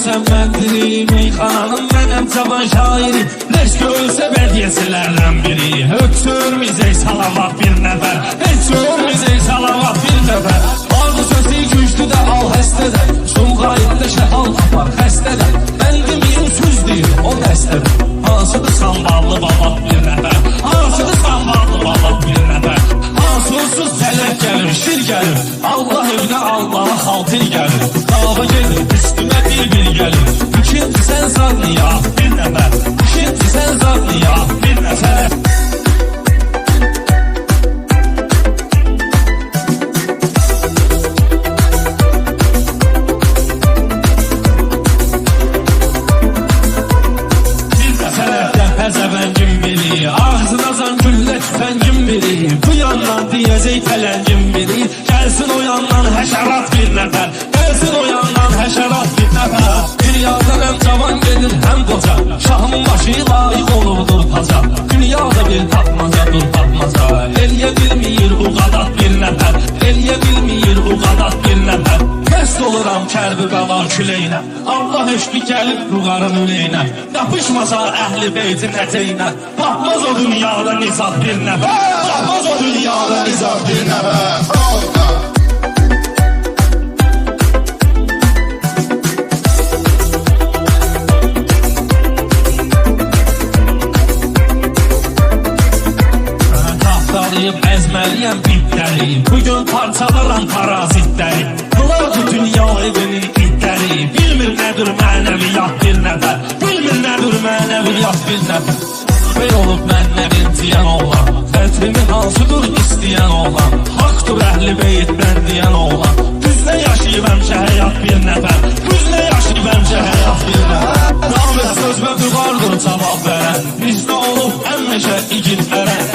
görsən mən diri, meyxananın mənəm cavan şairi, leş görsə bədiyyəsilərdən biri. Heç ölməyəcək salavat bir nəfər, heç ölməyəcək salavat bir nəfər. Arzu sözü güclü də al həstədə, Sumqayıtda şəhal tapar xəstədə. Mən deməyim söz deyil o dəstədə, hansıdır samballı babat bir nəfər, hansıdır samballı babat bir nəfər. Hansınsız zələk gəlir, şir gəlir, Allah evdə Allah'a xaltir gəlir. Dava gelir, üstümə bir gəlir, ikinci sən zadniya bir nəfər, ikinci sən zadniya bir nəfər. Həzəbəncim biri, ağzınacan güllə tüfəngim biri, bu yandan deyəcək pələngim biri. Gəlsin o yandan həşərat bir nəfər, gəlsin o yandan həşərat bir nəfər. Dünyada həm cavan gedir, həm qoca, şahın başı layiq olurdur taca. Dünyada bir tapmacadır tapmaca, eləyə bilməyir bu qadat bir nəfər, eləyə bilməyir bu qadat bir nəfər. Məst oluram kərbi qalar küleynə, Allah eşqi gəlib ruqarın üleyinə. Yapışmasa əhli beytin əteyinə, baxmaz o dünyada nizad bir nəfər, baxmaz o dünyada nizad bir nəfər. Tapdalayıb əzməliyəm bitləri, bugün parçalaram parazitləri. Bunlar bu dünya evinin itləri, bilmir nədir mənəviyyat bir nəfər, bilmir nədir mənəviyyat bir nəfər. Bey olub mənlə intiyən oğlan, xətrimi hansıdır istəyən oğlan, haqdır əhli beyt mən deyən oğlan. Düzlə yaşayıb həmşə həyat bir nəfər, düzlə yaşayıb həmşə həyat bir nəfər. Davet söz və düvardır cavab verən, bizdə olub həmişə igid verən.